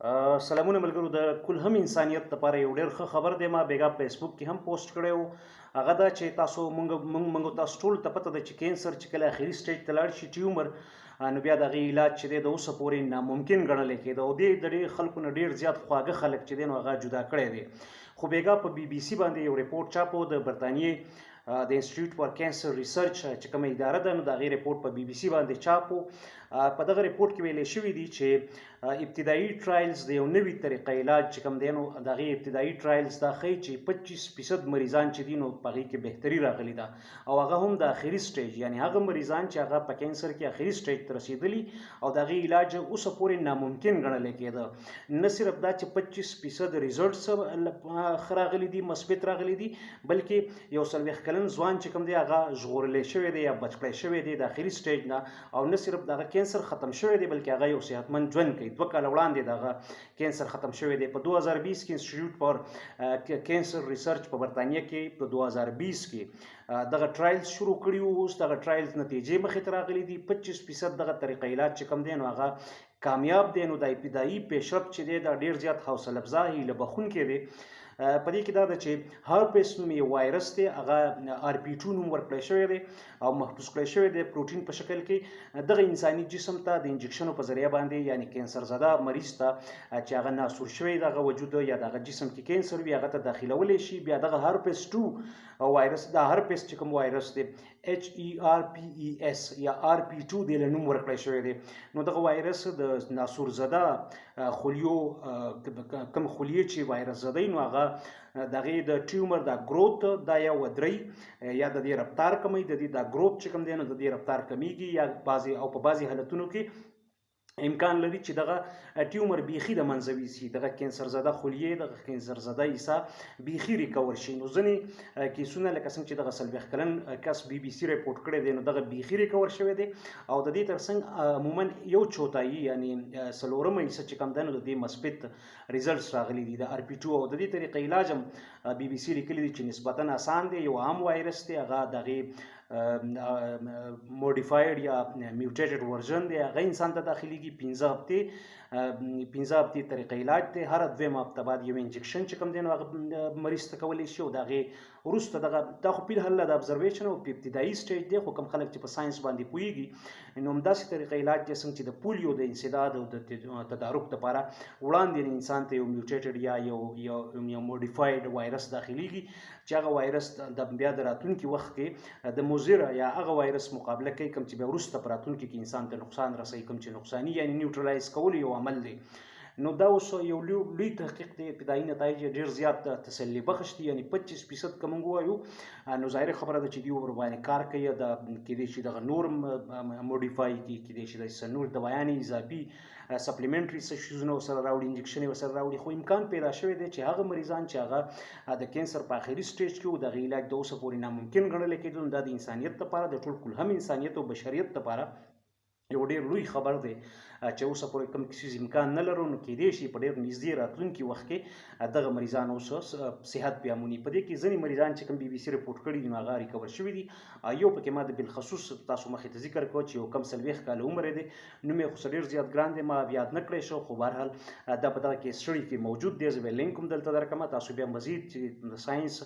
سلامونه ملګرو د کل هم انسانیت لپاره یو ډېر ښه خبر دی. ما بیګا فیسبوک کې هم پوسټ کړی و. هغه دا چې تاسو مونږ تاسو ټول ته پته ده چې کینسر چې کله اخري سټیج ته لاړ شي ټیومر، نو بیا د هغې علاج چې دی د اوسه پورې ناممکن ګڼلی کېده او دې د ډېر خلکو نه ډېر زیات خواږه خلک چې دی نو هغه جدا کړی دی. خو بیګا په بي بي سي باندې یو ریپورټ چاپ و د برطانیې د انسټیټیوټ فار کینسر ریسرچ چې کومه اداره ده، نو د هغې ریپورټ په بي بي سي باندې چاپ و. په دغه ریپورټ کې ویلی شوي دي چې ابتدایي ټرایلز د یو نوي طریقه علاج چې کوم دی نو د هغې ابتدایي ټرایلز دا ښیي چې 25% مریضان چې دي نو په هغې کې بهتري راغلې ده، او هغه هم د اخري سټیج، یعنی هغه مریضان چې هغه په کینسر کې اخري سټیج ته رسېدلي او د هغې علاج اوسه پورې ناممکن ګڼلی کېده. نه صرف دا چې 25% ریزلټس ښه راغلي دي، مثبت راغلي دي، بلکې یو 40 کلن ځوان چې کوم دی هغه ژغورلی شوی دی یا بچ کړی شوی دی د اخري سټیج نه، او نه صرف دغه کینسر ختم شوی دی بلکې هغه یو صحتمند ژوند کوي. 2 کاله وړاندې دغه کینسر ختم شوی دی. په 2020 کې انسټیټیوټ فار کینسر ریسرچ په برطانیه کې په 2020 کې دغه ټرایلز شروع کړي وو. اوس دغه ټرایلز نتیجې مخې ته راغلي دي. 25% دغه طریقه علاج چې کوم دی نو هغه کامیاب دی. نو د ابتدایي پیشرفت چې دی دا ډېر زیات حوصله افزا هیله بخونکی دی. په دې کې دا ده چې هرپس نوم یو وایرس دی، هغه RP2 نوم ورکړی شوی دی او محفوظ کړی شوی دی پروټین په شکل کې. دغه انساني جسم ته د انجکشنو په ذریعه باندې، یعنی کینسر زده مریض ته چې هغه ناسور شوی دغه وجود یا دغه جسم کې کینسر وي هغه ته داخلولی شي. بیا دغه هرپس 2 وایرس، دا هرپس چې کوم وایرس دی HERPES یا RP2 دی له نوم ورکړی شوی دی. نو دغه وایرس د ناسور زده خلیو کوم خلیې چې وایرس زده نو هغه د هغې د ټیومر د ګروت دا یا ودرئ یا د دې رفتار کمی، د دې دا ګروت چې کوم دی نو د دې رفتار کمیږي، یا بعضې او په بعضې حالتونو کې امکان لري چې دغه ټیومر بیخي د منځه ویسي، دغه کینسر زده خلیې، دغه کینسر زده حصه بیخي ریکور شي. نو ځینې کیسونه لکه څنګه چې دغه 40 کلن کس بي بي سي ریپورټ کړی دی نو دغه بیخي ریکور شوی دی، او د دې ترڅنګ عموما یو چوتایي یعنی 4 حصه چې کوم دی نو د دې مثبت ریزلټس راغلي دي د RP2. او د دې طریقې علاج هم بي بي سي لیکلي دي چې نسبتا آسان دی، یو عام وایرس دی، هغه د هغې موډیفاید یا میوټیټډ ورژن دی، هغه انسان ته داخليږي. 15 هفتې طریقه علاج دی. هر 2 هفته بعد یو انجکشن چې کوم دی نو هغه مریض ته کولی شي، او د هغې وروسته دغه دا خو فلحال د ابزرویشن او په ابتدایي سټیج دی، خو کوم خلک چې په ساینس باندې پوهېږي نو همداسې طریقه علاج دی څنګه چې د پولیو د انسداد او د تدارک دپاره وړاندې انسان ته یو میوټیټډ یا یو موډیفاید وایرس داخليږي چې هغه وایرس د بیا د راتلونکي وخت کې د موزیرا یا هغه وایرس مقابله کوي کوم چې بیا وروسته په راتلونکي کې انسان ته نقصان رسوي، کوم چې نقصاني یعنی نیوټرلایز کولو یو عمل دی. نو دا اوس یو لوی تحقیق دی. ابتدایي نتایج ډېر زیات تسلي بخش دي، یعنی 25% که موږ ووایو نو ظاهره خبره ده چې دوی ورباندې کار کوي. کیدای شي دغه نور موډیفای کړي، کیدای شي داسې نور دوایانې اضافي سپلیمنټري څه شیزونه ورسره راوړي، انجکشن یې ورسره راوړي. خو امکان پیدا شوی دی چې هغه مریضان چې هغه د کینسر په اخري سټیج کې و د هغې علاج د اوسه پورې ناممکن ګڼلی کېدو، دا د انسانیت لپاره، د ټول کلهم انسانیت او بشریت لپاره یو ډېر لوی خبر دی چې اوسه پورې کوم څیز امکان نه لرو. نو کیدای شي په ډېر نږدې راتلونکي وخت کې دغه مریضان اوس صحت بیا موني. په دې کې ځینې مریضان چې کوم بي بي سي ریپورټ کړي دي نو هغه ریکور شوي دي. یو پکې ما د بالخصوص تاسو مخې ته ذکر کړو چې یو کم 40 کاله عمر دی، نوم یې خو ډېر زیات ګران دی، ما یاد نه کړی شو، خو بهرحال دا په دغه کې سټډي کې موجود دی. زه به لینک هم دلته درکړم، تاسو بیا مزید چې د ساینس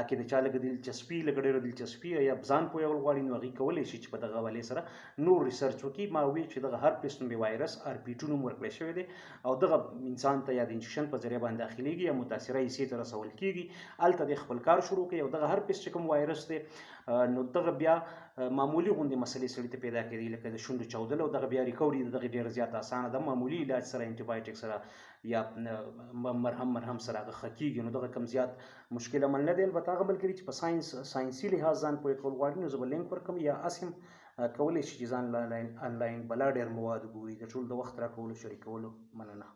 کې د چا لږ دلچسپي لږ ډېره دلچسپي یا ځان پوهول غواړي نو هغوی کولی شي چې په دغه حوالې سره نور ریسرچ وکړي. ما وویل چې دغه هرپس نومې وایرس RP2 نوم ورکړی شوی دی او دغه انسان ته یا د انجکشن په ذریعه باندې داخليږي یا متاثره حصې ته رسول کېږي، هلته د خپل کار شروع کوي. او دغه هرپس چې کوم وایرس دی نو دغه بیا معمولي غوندې مسلې سړي ته پیدا کېدي، لکه د شونډو چاودل، او دغه بیا ریکوري د دغه ډېره زیات اسانه ده. معمولي علاج سره، انټي بایوټیک سره یا مرهم سره هغه ښه کېږي. نو دغه کم زیات مشکل عمل نه دی. البته هغه ملګري چې په ساینسي لحاظ ځان پوهې کول غواړي نو زه به لینک ورکړم، یا هسې هم کولی شي چې ځان آنلاین بلا ډېر مواد وګوري. د ټول د وخت راکولو شریکولو مننه.